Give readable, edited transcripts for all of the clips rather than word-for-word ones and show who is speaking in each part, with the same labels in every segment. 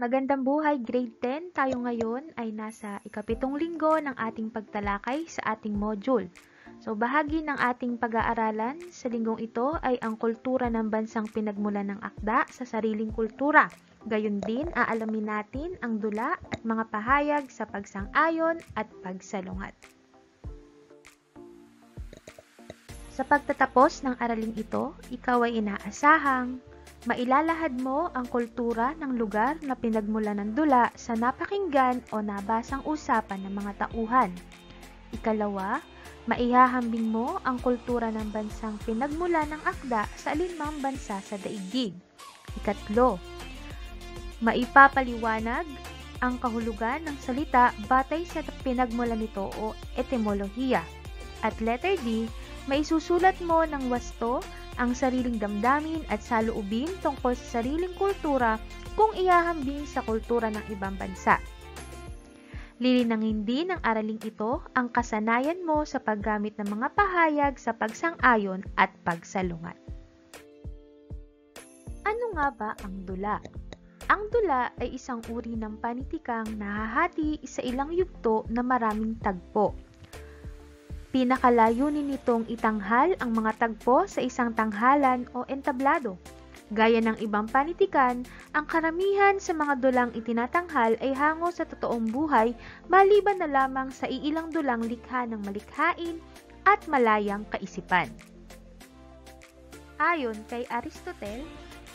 Speaker 1: Magandang buhay, Grade 10. Tayo ngayon ay nasa ikapitong linggo ng ating pagtalakay sa ating module. So, bahagi ng ating pag-aaralan sa linggong ito ay ang kultura ng bansang pinagmulan ng akda sa sariling kultura. Gayon din, aalamin natin ang dula at mga pahayag sa pagsang-ayon at pagsalungat. Sa pagtatapos ng araling ito, ikaw ay inaasahang mailalahad mo ang kultura ng lugar na pinagmulan ng dula sa napakinggan o nabasang usapan ng mga tauhan. Ikalawa, maihahambing mo ang kultura ng bansang pinagmulan ng akda sa alinmang bansa sa daigdig. Ikatlo, maipapaliwanag ang kahulugan ng salita batay sa pinagmulan nito o etimolohiya. At letter D, maisusulat mo ng wasto ang sariling damdamin at saloobin tungkol sa sariling kultura kung ihahambing sa kultura ng ibang bansa. Lilinangin din ng araling ito ang kasanayan mo sa paggamit ng mga pahayag sa pagsang-ayon at pagsalungat. Ano nga ba ang dula? Ang dula ay isang uri ng panitikang nahahati sa ilang yugto na maraming tagpo. Pinakalayunin nitong itanghal ang mga tagpo sa isang tanghalan o entablado. Gaya ng ibang panitikan, ang karamihan sa mga dulang itinatanghal ay hango sa totoong buhay maliban na lamang sa iilang dulang likha ng malikhain at malayang kaisipan. Ayon kay Aristotle,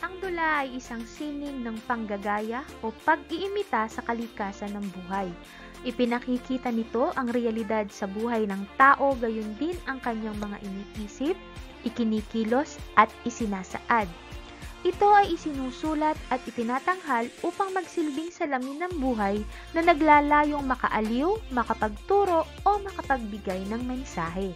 Speaker 1: ang dula ay isang sining ng panggagaya o pag-iimita sa kalikasan ng buhay. Ipinakikita nito ang realidad sa buhay ng tao, gayon din ang kanyang mga iniisip, ikinikilos at isinasaad. Ito ay isinusulat at itinatanghal upang magsilbing salamin ng buhay na naglalayong makaaliw, makapagturo o makapagbigay ng mensahe.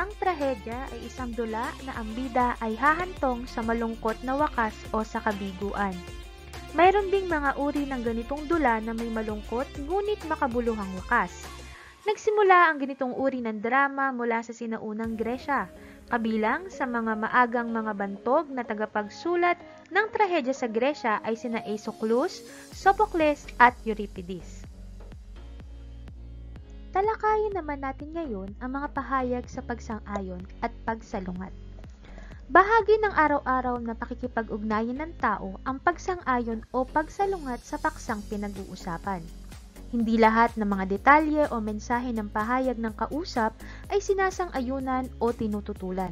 Speaker 1: Ang trahedya ay isang dula na ang bida ay hahantong sa malungkot na wakas o sa kabiguan. Mayroon ding mga uri ng ganitong dula na may malungkot ngunit makabuluhang wakas. Nagsimula ang ganitong uri ng drama mula sa sinaunang Gresya, kabilang sa mga maagang mga bantog na tagapagsulat ng trahedya sa Gresya ay sina Aeschylus, Sophocles at Euripides. Talakayin naman natin ngayon ang mga pahayag sa pagsang-ayon at pagsalungat. Bahagi ng araw-araw na pakikipag-ugnayan ng tao ang pagsang-ayon o pagsalungat sa paksang pinag-uusapan. Hindi lahat ng mga detalye o mensahe ng pahayag ng kausap ay sinasang-ayunan o tinututulan.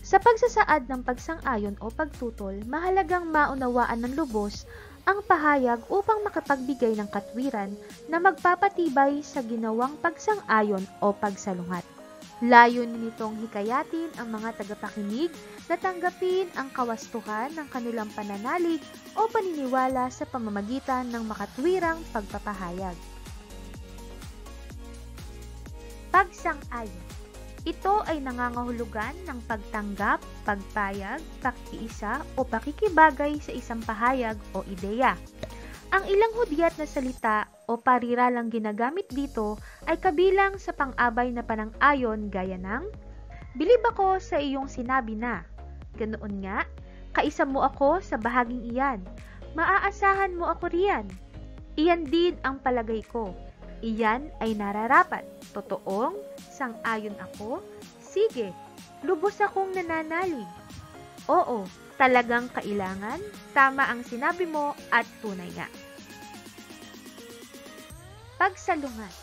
Speaker 1: Sa pagsasaad ng pagsang-ayon o pagtutol, mahalagang maunawaan ng lubos ang pahayag upang makapagbigay ng katwiran na magpapatibay sa ginawang pagsang-ayon o pagsalungat. Layunin nitong hikayatin ang mga tagapakinig na tanggapin ang kawastuhan ng kanilang pananalig o paniniwala sa pamamagitan ng makatwirang pagpapahayag. Pagsang-ayon. Ito ay nangangahulugan ng pagtanggap, pagpayag, pakikiisa o pakikibagay sa isang pahayag o ideya. Ang ilang hudyat na salita o pariralang ginagamit dito ay kabilang sa pang-abay na panang-ayon gaya ng, bilib ako sa iyong sinabi na. Ganoon nga, kaisa mo ako sa bahaging iyan. Maaasahan mo ako riyan. Iyan din ang palagay ko. Iyan ay nararapat. Totoong, sang-ayon ako. Sige, lubos akong nananalig. Oo, talagang kailangan. Tama ang sinabi mo at tunay nga. Pagsalungat.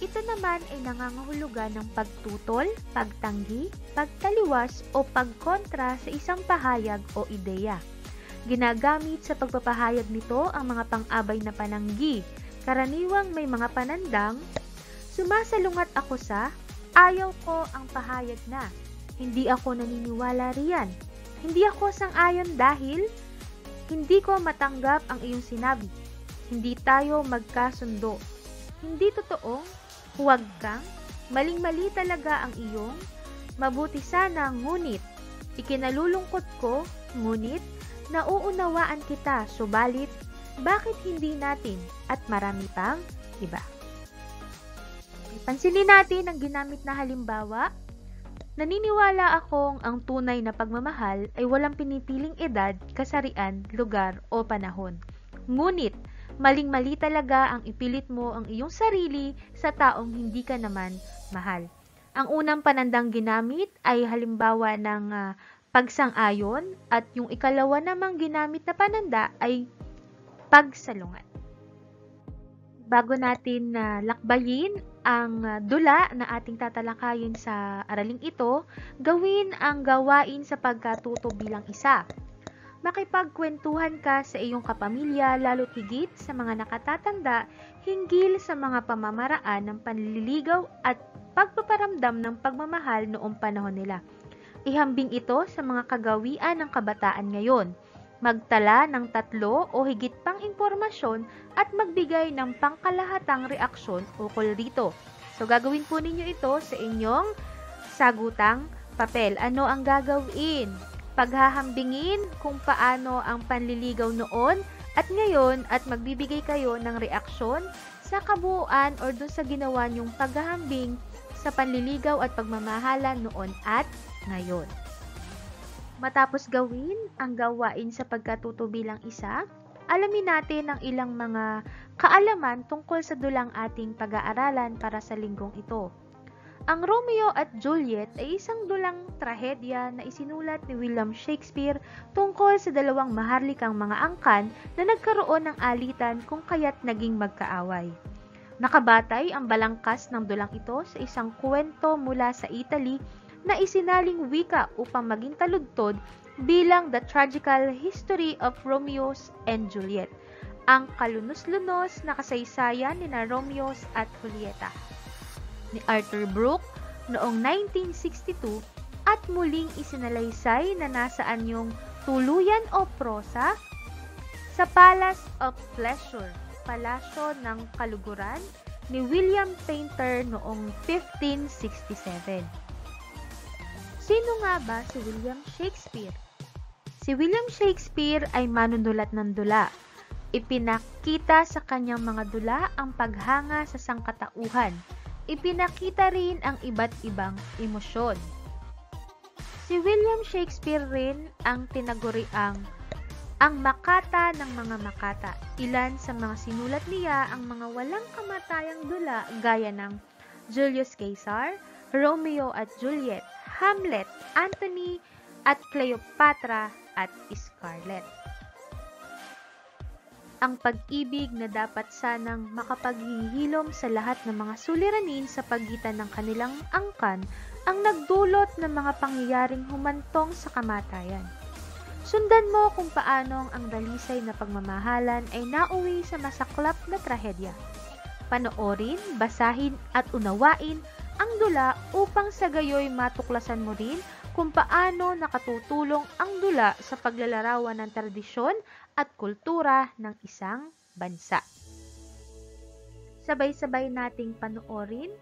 Speaker 1: Ito naman ay nangangahulugan ng pagtutol, pagtanggi, pagtaliwas o pagkontra sa isang pahayag o ideya. Ginagamit sa pagpapahayag nito ang mga pang-abay na pananggi. Karaniwang may mga panandang, sumasalungat ako sa, ayaw ko ang pahayag na, hindi ako naniniwala riyan. Hindi ako sang-ayon dahil, hindi ko matanggap ang iyong sinabi. Hindi tayo magkasundo. Hindi totoong, huwag kang, maling-mali talaga ang iyong, mabuti sana ngunit, ikinalulungkot ko, ngunit, nauunawaan kita, subalit, bakit hindi natin, at marami pang iba. Pansinin natin ang ginamit na halimbawa. Naniniwala akong ang tunay na pagmamahal ay walang pinipiling edad, kasarian, lugar o panahon. Ngunit, maling-mali talaga ang ipilit mo ang iyong sarili sa taong hindi ka naman mahal. Ang unang panandang ginamit ay halimbawa ng pagsang-ayon at yung ikalawa namang ginamit na pananda ay pagsalungat. Bago natin lakbayin ang dula na ating tatalakayin sa araling ito, gawin ang gawain sa pagkatuto bilang isa. Makipagkwentuhan ka sa iyong kapamilya, lalo't higit sa mga nakatatanda, hinggil sa mga pamamaraan ng panliligaw at pagpaparamdam ng pagmamahal noong panahon nila. Ihambing ito sa mga kagawian ng kabataan ngayon. Magtala ng 3 o higit pang impormasyon at magbigay ng pangkalahatang reaksyon ukol dito. So, gagawin po ninyo ito sa inyong sagutang papel. Ano ang gagawin? Paghahambingin kung paano ang panliligaw noon at ngayon at magbibigay kayo ng reaksyon sa kabuuan or doon sa ginawa nyong paghahambing sa panliligaw at pagmamahalan noon at ngayon. Matapos gawin ang gawain sa pagkatuto bilang isa, alamin natin ang ilang mga kaalaman tungkol sa dulang ating pag-aaralan para sa linggong ito. Ang Romeo at Juliet ay isang dulang trahedya na isinulat ni William Shakespeare tungkol sa dalawang maharlikang mga angkan na nagkaroon ng alitan kung kaya't naging magkaaway. Nakabatay ang balangkas ng dulang ito sa isang kwento mula sa Italy na isinaling wika upang maging taludtod bilang The Tragical History of Romeo and Juliet, ang kalunos-lunos na kasaysayan ni Romeo at Julieta, ni Arthur Brooke noong 1962 at muling isinalaysay na nasa anyong tuluyan o prosa sa Palace of Pleasure, Palasyo ng Kaluguran ni William Painter noong 1567. Sino nga ba si William Shakespeare? Si William Shakespeare ay manunulat ng dula. Ipinakita sa kanyang mga dula ang paghanga sa sangkatauhan. Ipinakita rin ang iba't ibang emosyon. Si William Shakespeare rin ang tinaguriang ang makata ng mga makata. Ilan sa mga sinulat niya ang mga walang kamatayang dula gaya ng Julius Caesar, Romeo at Juliet, Hamlet, Antony at Cleopatra at Scarlett. Ang pag-ibig na dapat sanang makapaghihilom sa lahat ng mga suliranin sa pagitan ng kanilang angkan ang nagdulot ng mga pangyayaring humantong sa kamatayan. Sundan mo kung paano ang dalisay na pagmamahalan ay nauwi sa masaklap na trahedya. Panoorin, basahin at unawain ang dula upang sa gayoy matuklasan mo rin kung paano nakatutulong ang dula sa paglalarawan ng tradisyon at kultura ng isang bansa. Sabay-sabay nating panoorin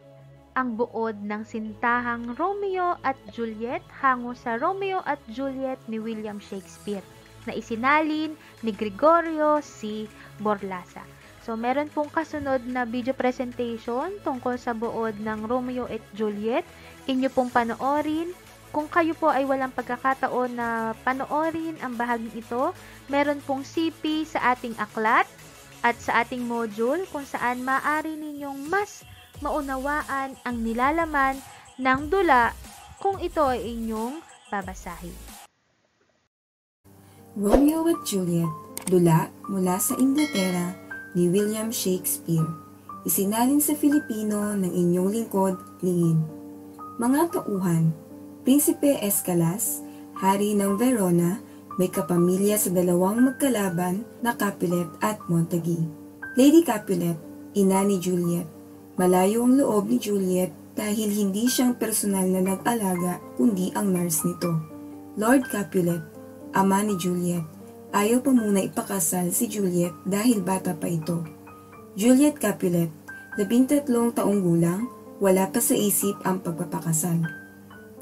Speaker 1: ang buod ng sintahang Romeo at Juliet hango sa Romeo at Juliet ni William Shakespeare na isinalin ni Gregorio C. Borlasa. So, meron pong kasunod na video presentation tungkol sa buod ng Romeo at Juliet. Inyo pong panoorin. Kung kayo po ay walang pagkakataon na panoorin ang bahaging ito, meron pong CP sa ating aklat at sa ating module kung saan maaari ninyong mas maunawaan ang nilalaman ng dula kung ito ay inyong babasahin.
Speaker 2: Romeo at Juliet, dula mula sa Inglaterra ni William Shakespeare. Isinalin sa Filipino ng inyong lingkod, Lingin. Mga tauhan, Prinsipe Escalas, hari ng Verona, may kapamilya sa dalawang magkalaban na Capulet at Montague. Lady Capulet, ina ni Juliet. Malayo ang loob ni Juliet dahil hindi siyang personal na nag-alaga kundi ang nurse nito. Lord Capulet, ama ni Juliet, ayaw pa muna ipakasal si Juliet dahil bata pa ito. Juliet Capulet, 13 taong gulang, wala pa sa isip ang pagpapakasal.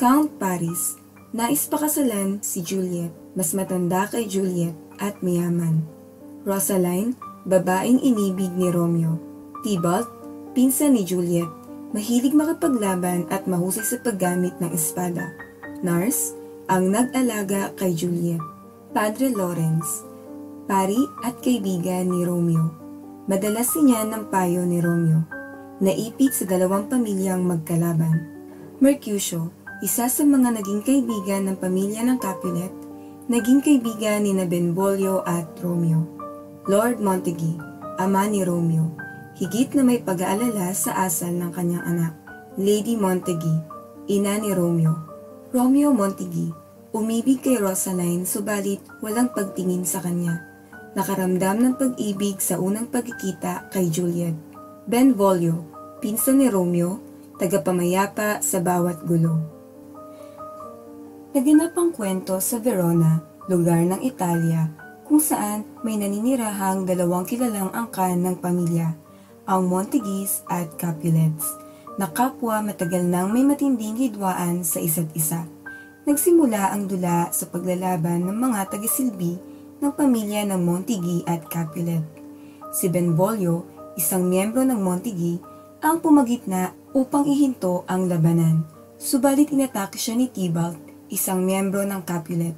Speaker 2: Count Paris, nais pakasalan si Juliet, mas matanda kay Juliet at mayaman. Rosaline, babaeng inibig ni Romeo. Tybalt, pinsan ni Juliet, mahilig makipaglaban at mahusay sa paggamit ng espada. Nurse, ang nag-alaga kay Juliet. Padre Lawrence, pari at kaibigan ni Romeo. Madalas sinyan ng payo ni Romeo. Naipit sa dalawang pamilyang magkalaban. Mercutio, isa sa mga naging kaibigan ng pamilya ng Capulet, naging kaibigan ni Benvolio at Romeo. Lord Montague, ama ni Romeo, higit na may pag-aalala sa asal ng kanyang anak. Lady Montague, ina ni Romeo. Romeo Montague, umibig kay Rosaline subalit walang pagtingin sa kanya. Nakaramdam ng pag-ibig sa unang pagkikita kay Juliet. Benvolio, pinsan ni Romeo, tagapamayapa sa bawat gulo. Naganap ang kwento sa Verona, lugar ng Italia, kung saan may naninirahang dalawang kilalang angkan ng pamilya, ang Montagues at Capulets, na kapwa matagal nang may matinding hidwaan sa isa't isa. Nagsimula ang dula sa paglalaban ng mga tagisilbi ng pamilya ng Montague at Capulet. Si Benvolio, isang miyembro ng Montague, ang pumagitna upang ihinto ang labanan, subalit inatake siya ni Tybalt, isang miyembro ng Capulet.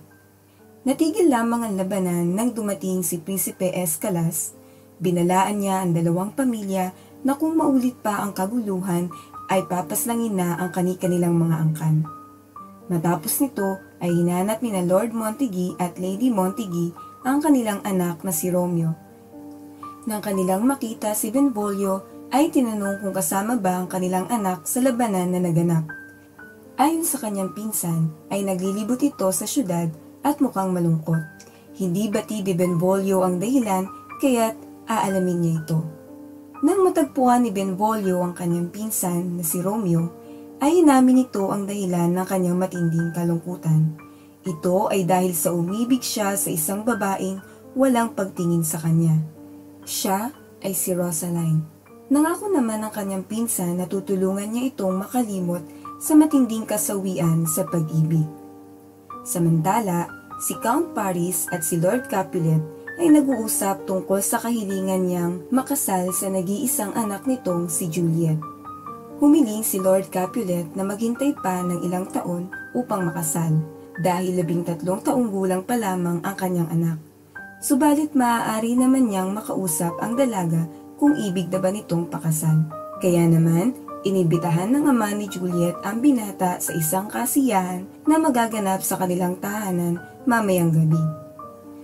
Speaker 2: Natigil lamang ang labanan nang dumating si Prinsipe Escalas. Binalaan niya ang dalawang pamilya na kung maulit pa ang kaguluhan ay papaslangin na ang kani-kanilang mga angkan. Matapos nito ay hinanap ni na Lord Montague at Lady Montague ang kanilang anak na si Romeo. Nang kanilang makita si Benvolio ay tinanong kung kasama ba ang kanilang anak sa labanan na naganap. Ayon sa kanyang pinsan ay naglilibot ito sa syudad at mukhang malungkot. Hindi bati ni Benvolio ang dahilan kaya't aalamin niya ito. Nang matagpuan ni Benvolio ang kanyang pinsan na si Romeo, ay inamin nito ang dahilan ng kanyang matinding kalungkutan. Ito ay dahil sa umibig siya sa isang babaeng walang pagtingin sa kanya. Siya ay si Rosaline. Nangako naman ang kanyang pinsan na tutulungan niya itong makalimot sa matinding kasawian sa pag-ibig. Samantala, si Count Paris at si Lord Capulet ay nag-uusap tungkol sa kahilingan niyang makasal sa nag-iisang anak nitong si Juliet. Humiling si Lord Capulet na maghintay pa ng ilang taon upang makasal dahil 13 taong gulang pa lamang ang kanyang anak. Subalit maaari naman niyang makausap ang dalaga kung ibig na ba nitong pakasal. Kaya naman, inibitahan ng ama ni Juliet ang binata sa isang kasiyahan na magaganap sa kanilang tahanan mamayang gabi.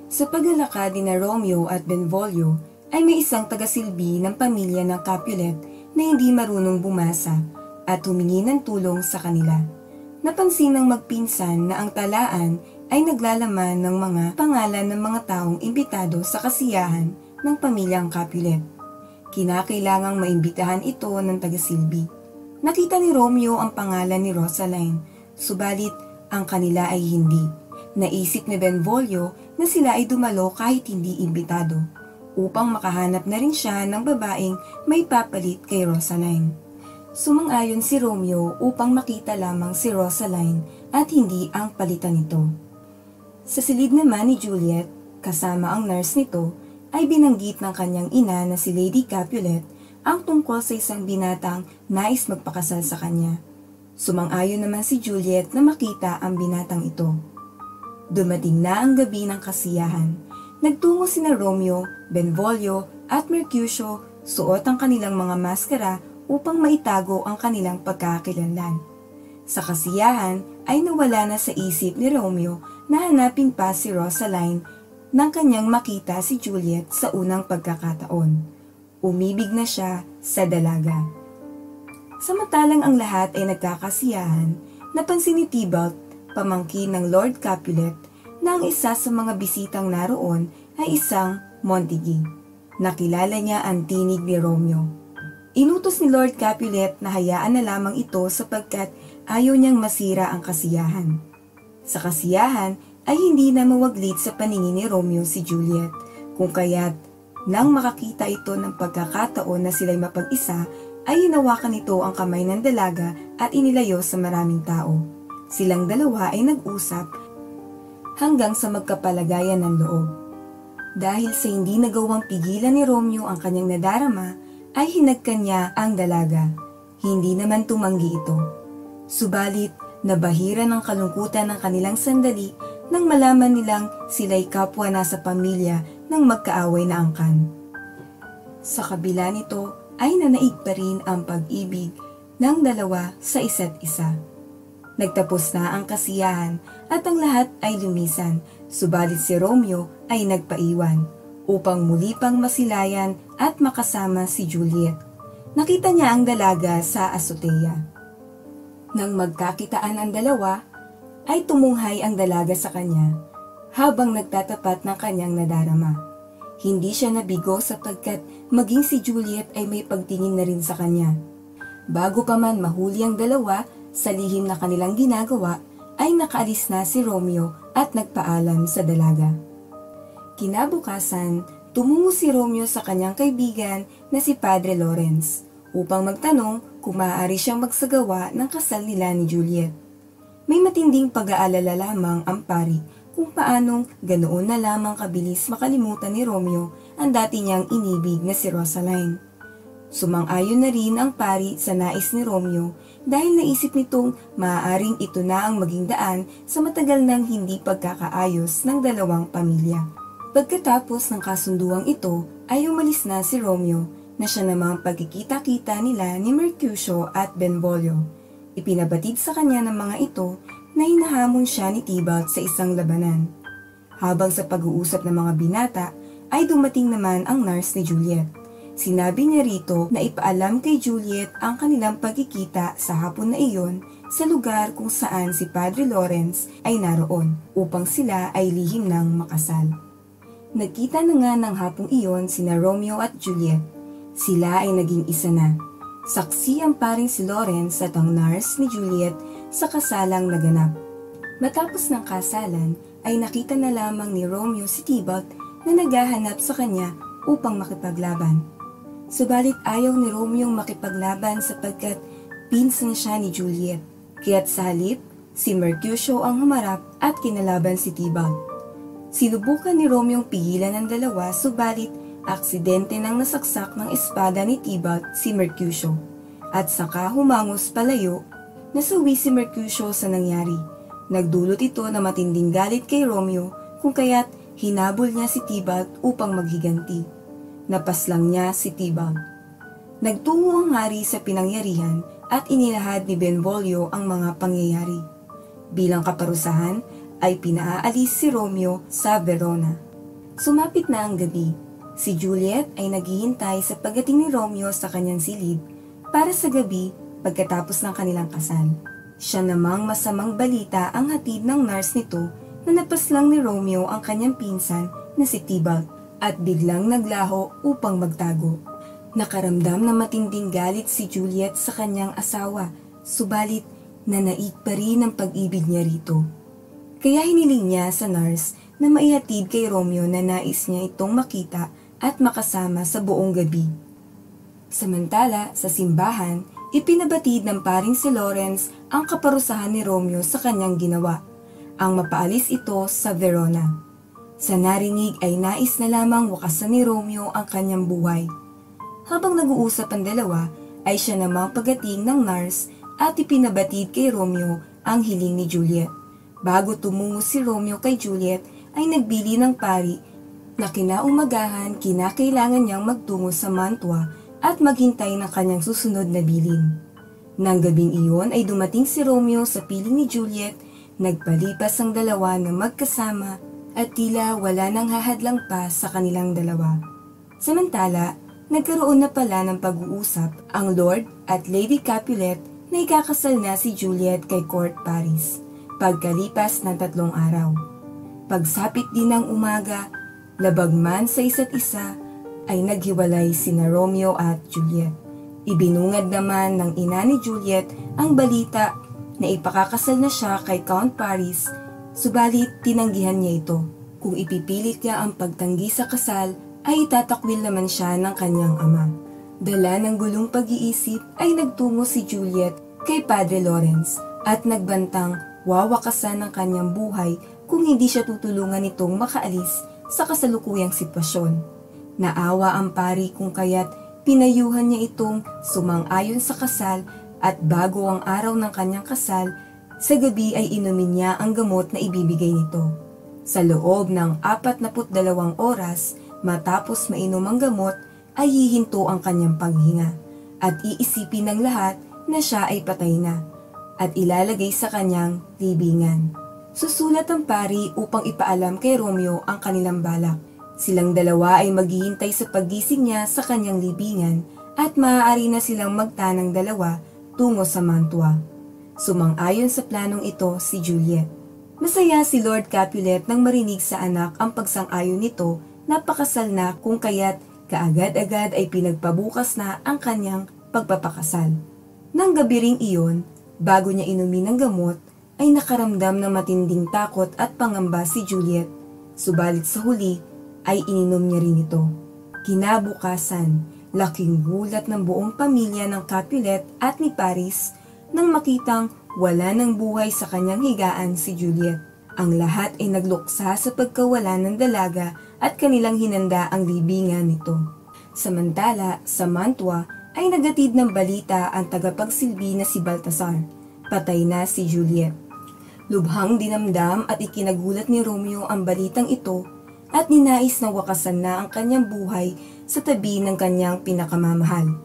Speaker 2: Sa paglalakad ni na Romeo at Benvolio ay may isang tagasilbi ng pamilya ng Capulet na hindi marunong bumasa at humingi ng tulong sa kanila. Napansin ng magpinsan na ang talaan ay naglalaman ng mga pangalan ng mga taong imbitado sa kasiyahan ng pamilyang Capulet. Kinakailangang maimbitahan ito ng tagasilbi. Nakita ni Romeo ang pangalan ni Rosaline, subalit ang kanila ay hindi. Naisip ni Benvolio na sila ay dumalo kahit hindi imbitado, upang makahanap na rin siya ng babaeng may papalit kay Rosaline. Sumang-ayon si Romeo upang makita lamang si Rosaline at hindi ang palitan nito. Sa silid naman ni Juliet, kasama ang nurse nito, ay binanggit ng kanyang ina na si Lady Capulet ang tungkol sa isang binatang nais magpakasal sa kanya. Sumang-ayon naman si Juliet na makita ang binatang ito. Dumating na ang gabi ng kasiyahan. Nagtungo sina Romeo, Benvolio at Mercutio, suot ang kanilang mga maskara upang maitago ang kanilang pagkakakilanlan. Sa kasiyahan ay nawala na sa isip ni Romeo na hanapin pa si Rosaline nang kanyang makita si Juliet sa unang pagkakataon. Umibig na siya sa dalaga. Samantalang ang lahat ay nagkakasiyahan, napansin ni Tybalt, pamangkin ng Lord Capulet, na ang isa sa mga bisitang naroon ay isang Montague. Nakilala niya ang tinig ni Romeo. Inutos ni Lord Capulet na hayaan na lamang ito sapagkat ayaw niyang masira ang kasiyahan. Sa kasiyahan ay hindi na mawaglit sa paningin ni Romeo si Juliet, kung kaya't nang makakita ito ng pagkakataon na sila'y mapag-isa, ay hinawakan nito ang kamay ng dalaga at inilayo sa maraming tao. Silang dalawa ay nag-usap hanggang sa magkapalagayan ng loob. Dahil sa hindi nagawang pigilan ni Romeo ang kanyang nadarama, ay hinagkan niya ang dalaga. Hindi naman tumanggi ito. Subalit, nabahira ng kalungkutan ng kanilang sandali nang malaman nilang sila'y kapwa na sa pamilya ng magkaaway na angkan. Sa kabila nito ay nanaig pa rin ang pag-ibig ng dalawa sa isa't isa. Nagtapos na ang kasiyahan at ang lahat ay lumisan, subalit si Romeo ay nagpaiwan upang muli pang masilayan at makasama si Juliet. Nakita niya ang dalaga sa azotea. Nang magkakitaan ang dalawa, ay tumunghay ang dalaga sa kanya habang nagtatapat ng kanyang nadarama. Hindi siya nabigo sapagkat maging si Juliet ay may pagtingin na rin sa kanya. Bago pa man mahuli ang dalawa sa lihim na kanilang ginagawa, ay nakaalis na si Romeo at nagpaalam sa dalaga. Kinabukasan, tumungo si Romeo sa kanyang kaibigan na si Padre Lawrence upang magtanong kung maaari siyang magsagawa ng kasal nila ni Juliet. May matinding pag-aalala lamang ang pari kung paanong ganoon na lamang kabilis makalimutan ni Romeo ang dati niyang inibig na si Rosaline. Sumang-ayon na rin ang pari sa nais ni Romeo dahil naisip nitong maaaring ito na ang maging daan sa matagal nang hindi pagkakaayos ng dalawang pamilya. Pagkatapos ng kasunduang ito ay umalis na si Romeo na siya namang pagkikita-kita nila ni Mercutio at Benvolio. Ipinabatid sa kanya ng mga ito na hinahamon siya ni Tybalt sa isang labanan. Habang sa pag-uusap ng mga binata ay dumating naman ang nurse ni Juliet. Sinabi niya rito na ipaalam kay Juliet ang kanilang pagkikita sa hapon na iyon sa lugar kung saan si Padre Lawrence ay naroon upang sila ay lihim nang makasal. Nagkita na nga ng hapong iyon sina Romeo at Juliet. Sila ay naging isa na. Saksi ang paring si Lawrence at ang nurse ni Juliet sa kasalang naganap. Matapos ng kasalan ay nakita na lamang ni Romeo si Tybalt na naghahanap sa kanya upang makipaglaban. Subalit ayaw ni Romeo makipaglaban sapagkat pinsan siya ni Juliet. Kaya't sa halip, si Mercutio ang humarap at kinalaban si Tybalt. Sinubukan ni Romeo pigilan ang dalawa subalit aksidente nang nasaksak ng espada ni Tybalt si Mercutio at saka humangos palayo. Nasuwi si Mercutio sa nangyari. Nagdulot ito na matinding galit kay Romeo kung kaya't hinabol niya si Tybalt upang maghiganti. Napaslang niya si Tybalt. Nagtungo ang hari sa pinangyarihan at inilahad ni Benvolio ang mga pangyayari. Bilang kaparusahan ay pinaalis si Romeo sa Verona. Sumapit na ang gabi. Si Juliet ay naghihintay sa pagdating ni Romeo sa kanyang silid para sa gabi pagkatapos ng kanilang kasal. Siya namang masamang balita ang hatid ng nurse nito na napaslang ni Romeo ang kanyang pinsan na si Tybalt at biglang naglaho upang magtago. Nakaramdam na matinding galit si Juliet sa kanyang asawa, subalit nanaig pa rin ang pag-ibig niya rito. Kaya hiniling niya sa nurse na maihatid kay Romeo na nais niya itong makita at makasama sa buong gabi. Samantala, sa simbahan, ipinabatid ng paring si Lawrence ang kaparusahan ni Romeo sa kanyang ginawa, ang mapaalis ito sa Verona. Sa narinig ay nais na lamang wakasan ni Romeo ang kanyang buhay. Habang nag-uusap ang dalawa, ay siya namang pagating ng nurse at ipinabatid kay Romeo ang hiling ni Juliet. Bago tumungo si Romeo kay Juliet, ay nagbili ng pari na kinaumagahan kinakailangan niyang magtungo sa Mantua at maghintay ng kanyang susunod na bilin. Nang gabing iyon ay dumating si Romeo sa piling ni Juliet, nagpalipas ang dalawa na magkasama at tila wala nang hahadlang pa sa kanilang dalawa. Samantala, nagkaroon na pala ng pag-uusap ang Lord at Lady Capulet na ikakasal na si Juliet kay Court Paris pagkalipas ng 3 araw. Pagsapit din ng umaga, labag man sa isa't isa, ay naghiwalay sina Romeo at Juliet. Ibinungad naman ng ina ni Juliet ang balita na ipakakasal na siya kay Count Paris, subalit tinanggihan niya ito. Kung ipipilit niya ang pagtanggi sa kasal, ay itatakwil naman siya ng kanyang ama. Dala ng gulong pag-iisip ay nagtungo si Juliet kay Padre Lawrence at nagbantang wawakasan ng kanyang buhay kung hindi siya tutulungan nitong makaalis sa kasalukuyang sitwasyon. Naawa ang pari kung kaya't pinayuhan niya itong sumang-ayon sa kasal at bago ang araw ng kanyang kasal, sa gabi ay inumin niya ang gamot na ibibigay nito. Sa loob ng 42 oras matapos mainom ang gamot ay hihinto ang kanyang paghinga at iisipin ng lahat na siya ay patay na at ilalagay sa kanyang libingan. Susulat ang pari upang ipaalam kay Romeo ang kanilang balak. Silang dalawa ay maghihintay sa paggising niya sa kanyang libingan at maaari na silang magtanang dalawa tungo sa Mantua. Sumang-ayon sa planong ito si Juliet. Masaya si Lord Capulet nang marinig sa anak ang pagsang-ayon nito na pakasal na kung kaya't kaagad-agad ay pinagpabukas na ang kanyang pagpapakasal. Nang gabi ring iyon, bago niya inumin ng gamot, ay nakaramdam ng matinding takot at pangamba si Juliet. Subalit sa huli ay ininom niya rin ito. Kinabukasan, laking gulat ng buong pamilya ng Capulet at ni Paris nang makitang wala ng buhay sa kanyang higaan si Juliet. Ang lahat ay nagluksa sa pagkawala ng dalaga at kanilang hinanda ang libingan nito. Samantala, sa Mantua ay nagatid ng balita ang tagapagsilbi na si Baltasar. Patay na si Juliet. Lubhang dinamdam at ikinagulat ni Romeo ang balitang ito at ninais na wakasan na ang kanyang buhay sa tabi ng kanyang pinakamamahal.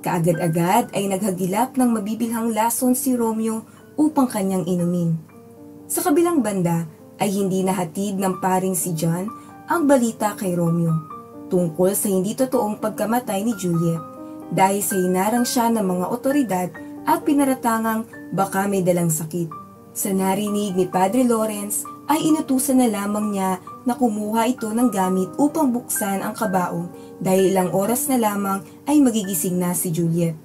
Speaker 2: Kaagad-agad ay naghagilap ng mabibilhang lason si Romeo upang kanyang inumin. Sa kabilang banda ay hindi nahatid ng paring si John ang balita kay Romeo tungkol sa hindi totoong pagkamatay ni Juliet dahil sa hinarang siya ng mga otoridad at pinaratangang baka may dalang sakit. Sa narinig ni Padre Lawrence ay inutusan na lamang niya na kumuha ito ng gamit upang buksan ang kabaong dahil ilang oras na lamang ay magigising na si Juliet.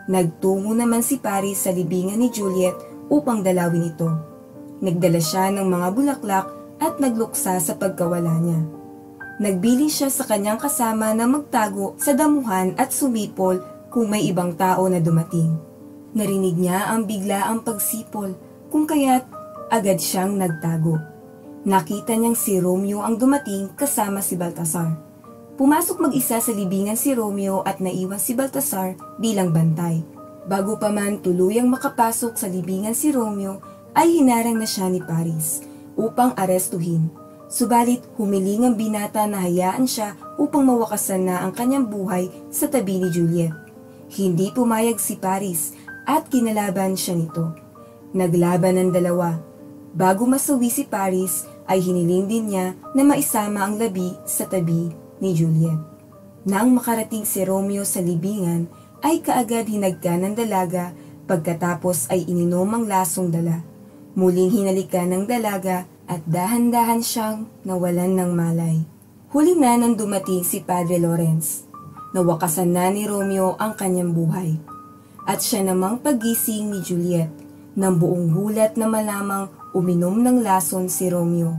Speaker 2: Nagtungo naman si Paris sa libingan ni Juliet upang dalawin ito. Nagdala siya ng mga bulaklak at nagluksa sa pagkawala niya. Nagbilin siya sa kanyang kasama na magtago sa damuhan at sumipol kung may ibang tao na dumating. Narinig niya ang biglaang pagsipol kung kaya't agad siyang nagtago. Nakita niyang si Romeo ang dumating kasama si Baltasar. Pumasok mag-isa sa libingan si Romeo at naiwan si Baltasar bilang bantay. Bago pa man tuluyang makapasok sa libingan si Romeo, ay hinarang na siya ni Paris upang arestuhin. Subalit humiling ang binata na hayaan siya upang mawakasan na ang kanyang buhay sa tabi ni Juliet. Hindi pumayag si Paris at kinalaban siya nito. Naglaban ang dalawa. Bago masawi si Paris, ay hiniling din niya na maisama ang labi sa tabi ni Juliet. Nang makarating si Romeo sa libingan, ay kaagad hinagka ng dalaga pagkatapos ay ininom ang lasong dala. Muling hinalikan ng dalaga at dahan-dahan siyang nawalan ng malay. Huli na nang dumating si Padre Lawrence. Nawakasan na ni Romeo ang kanyang buhay. At siya namang paggising ni Juliet nang buong gulat na malamang uminom ng lason si Romeo.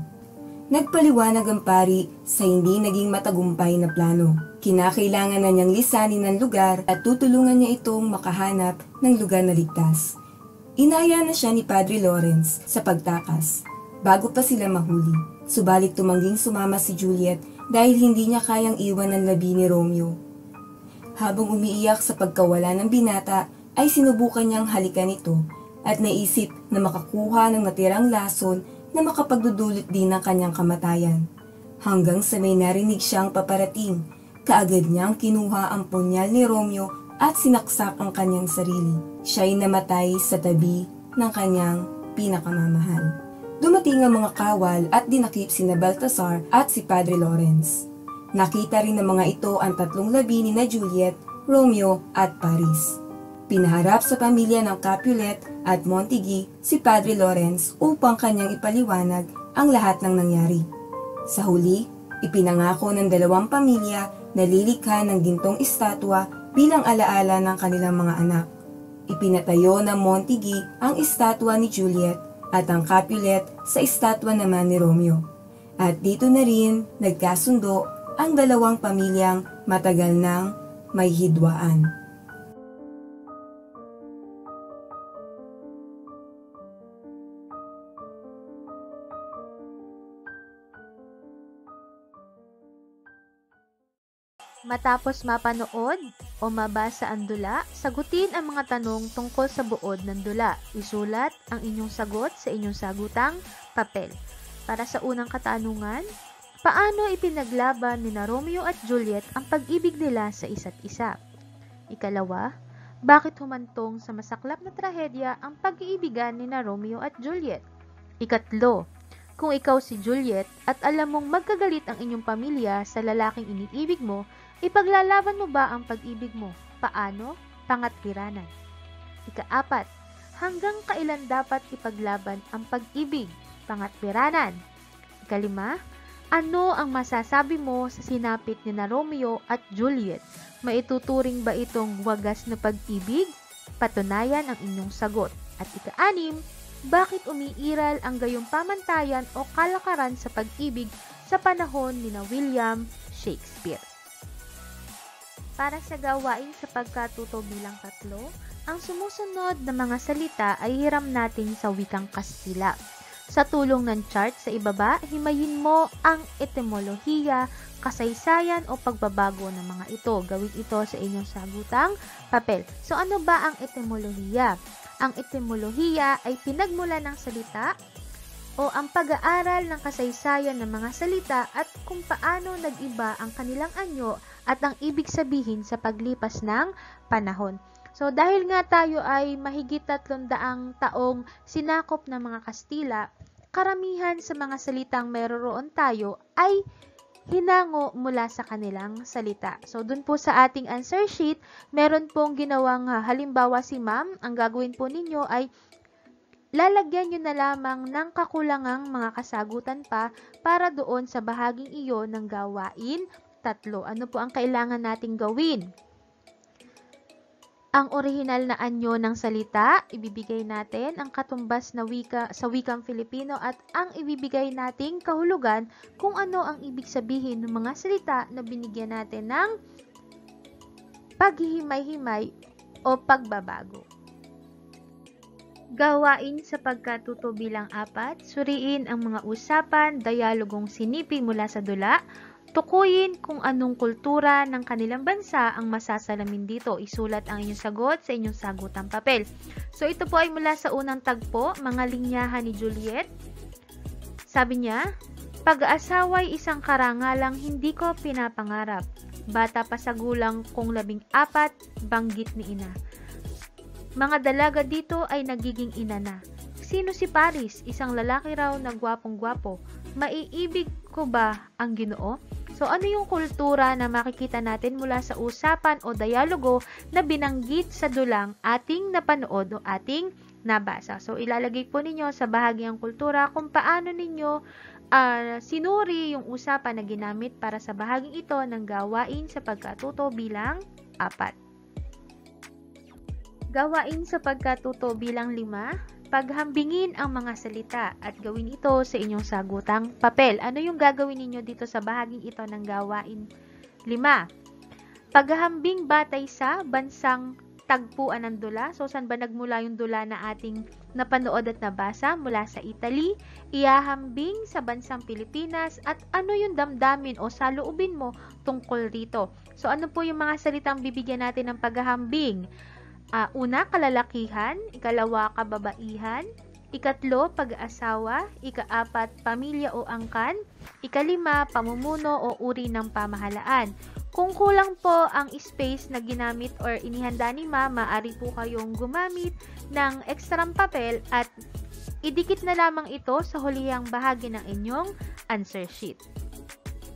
Speaker 2: Nagpaliwanag ang pari sa hindi naging matagumpay na plano. Kinakailangan na niyang lisanin ang lugar at tutulungan niya itong makahanap ng lugar na ligtas. Inaya na siya ni Padre Lawrence sa pagtakas bago pa sila mahuli. Subalit tumangging sumama si Juliet dahil hindi niya kayang iwan ang labi ni Romeo. Habang umiiyak sa pagkawala ng binata ay sinubukan niyang halikan ito at naisip na makakuha ng natirang lason na makapagdudulot din ng kanyang kamatayan. Hanggang sa may narinig siyang paparating, kaagad niyang kinuha ang punyal ni Romeo at sinaksak ang kanyang sarili. Siya'y namatay sa tabi ng kanyang pinakamamahal. Dumating ang mga kawal at dinakip sina Baltasar at si Padre Lawrence. Nakita rin ng mga ito ang tatlong labi ni na Juliet, Romeo at Paris. Pinaharap sa pamilya ng Capulet at Montague si Padre Lawrence upang kanyang ipaliwanag ang lahat ng nangyari. Sa huli, ipinangako ng dalawang pamilya na lilikha ng gintong estatwa bilang alaala ng kanilang mga anak. Ipinatayo ng Montague ang estatwa ni Juliet at ang Capulet sa estatwa naman ni Romeo. At dito na rin nagkasundo ang dalawang pamilyang matagal nang may hidwaan.
Speaker 1: Matapos mapanood o mabasa ang dula, sagutin ang mga tanong tungkol sa buod ng dula. Isulat ang inyong sagot sa inyong sagutang papel. Para sa unang katanungan, paano ipinaglaban ni Romeo at Juliet ang pag-ibig nila sa isa't isa? Ikalawa, bakit humantong sa masaklap na trahedya ang pag-iibigan ni Romeo at Juliet? Ikatlo, kung ikaw si Juliet at alam mong magkagalit ang inyong pamilya sa lalaking iniibig mo, ipaglalaban mo ba ang pag-ibig mo? Paano? Pangatwiranan. Ikaapat, hanggang kailan dapat ipaglaban ang pag-ibig? Pangatwiranan. Ikalima, ano ang masasabi mo sa sinapit ni Romeo at Juliet? Maituturing ba itong wagas na pag-ibig? Patunayan ang inyong sagot. At ika-anim, bakit umiiral ang gayong pamantayan o kalakaran sa pag-ibig sa panahon ni William Shakespeare? Para sa gawain sa pagkatuto bilang 3, ang sumusunod na mga salita ay hiram natin sa wikang Kastila. Sa tulong ng chart sa ibaba, himayin mo ang etimolohiya, kasaysayan o pagbabago ng mga ito. Gawin ito sa inyong sagutang papel. So ano ba ang etimolohiya? Ang etimolohiya ay pinagmula ng salita o ang pag-aaral ng kasaysayan ng mga salita at kung paano nag-iba ang kanilang anyo at ang ibig sabihin sa paglipas ng panahon. So dahil nga tayo ay mahigit 300 taong sinakop ng mga Kastila, karamihan sa mga salitang meron tayo ay hinango mula sa kanilang salita. So dun po sa ating answer sheet, meron pong ginawang halimbawa si ma'am. Ang gagawin po ninyo ay lalagyan nyo na lamang ng kakulangang mga kasagutan pa para doon sa bahaging iyo ng gawain 3. Ano po ang kailangan nating gawin? Ang orihinal na anyo ng salita, ibibigay natin ang katumbas na wika sa wikang Filipino at ang ibibigay nating kahulugan kung ano ang ibig sabihin ng mga salita na binigyan natin ng paghihimay-himay o pagbabago. Gawain sa pagkatuto bilang 4, suriin ang mga usapan, dialogong sinipi mula sa dula. Tukuyin kung anong kultura ng kanilang bansa ang masasalamin dito. Isulat ang inyong sagot sa inyong sagutang papel. So ito po ay mula sa unang tagpo, mga linyahan ni Juliet. Sabi niya, pag-aasawa'y isang karangalang hindi ko pinapangarap. Bata pa sa gulang kong 14, banggit ni ina. Mga dalaga dito ay nagiging ina na. Sino si Paris? Isang lalaki raw na gwapong-gwapo. Maiibig ko ba ang Ginoo? So, ano yung kultura na makikita natin mula sa usapan o dialogo na binanggit sa dulang ating napanood o ating nabasa? So, ilalagay po ninyo sa bahagyang kultura kung paano ninyo sinuri yung usapan na ginamit para sa bahaging ito ng gawain sa pagkatuto bilang 4. Gawain sa pagkatuto bilang 5. Paghambingin ang mga salita at gawin ito sa inyong sagutang papel. Ano yung gagawin ninyo dito sa bahaging ito ng gawain 5? Paghahambing batay sa bansang tagpuan ng dula. So, saan ba nagmula yung dula na ating napanood at nabasa? Mula sa Italy. Ihahambing sa bansang Pilipinas at ano yung damdamin o saloobin mo tungkol rito. So, ano po yung mga salitang bibigyan natin ng paghahambing? Una, kalalakihan. Ikalawa, kababaihan. Ikatlo, pag-aasawa. Ika-4, pamilya o angkan. Ikalima, pamumuno o uri ng pamahalaan. Kung kulang po ang space na ginamit or inihanda ni ma'am, maaari po kayong gumamit ng ekstrang papel at idikit na lamang ito sa hulihang bahagi ng inyong answer sheet.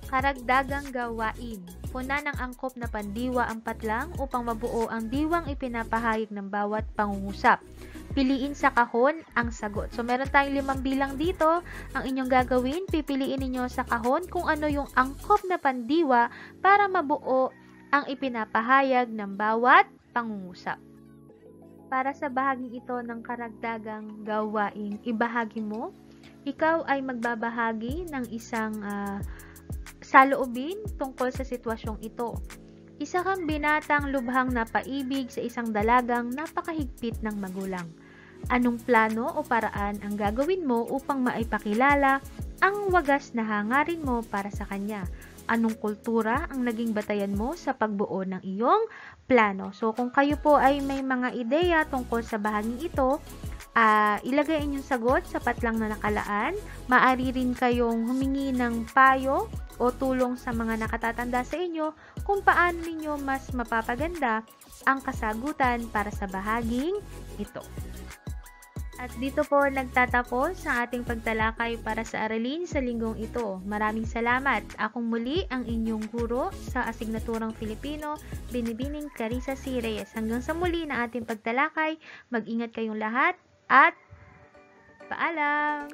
Speaker 1: Karagdagang gawain. Puna ng angkop na pandiwa ang patlang upang mabuo ang diwang ipinapahayag ng bawat pangungusap. Piliin sa kahon ang sagot. So, meron tayong 5 bilang dito. Ang inyong gagawin, pipiliin ninyo sa kahon kung ano yung angkop na pandiwa para mabuo ang ipinapahayag ng bawat pangungusap. Para sa bahaging ito ng karagdagang gawain, ibahagi mo. Ikaw ay magbabahagi ng isang saloobin tungkol sa sitwasyong ito. Isa kang binatang lubhang napaibig sa isang dalagang napakahigpit ng magulang. Anong plano o paraan ang gagawin mo upang maipakilala ang wagas na hangarin mo para sa kanya? Anong kultura ang naging batayan mo sa pagbuo ng iyong plano? So kung kayo po ay may mga ideya tungkol sa bahaging ito, ilagay inyong sagot sa patlang na nakalaan. Maaari rin kayong humingi ng payo o tulong sa mga nakatatanda sa inyo kung paano ninyo mas mapapaganda ang kasagutan para sa bahaging ito. At dito po nagtatapos ang ating pagtalakay para sa aralin sa linggong ito. Maraming salamat. Akong muli ang inyong guro sa asignaturang Filipino, Binibining Clarissa C. Reyes. Hanggang sa muli na ating pagtalakay, mag-ingat kayong lahat at paalam!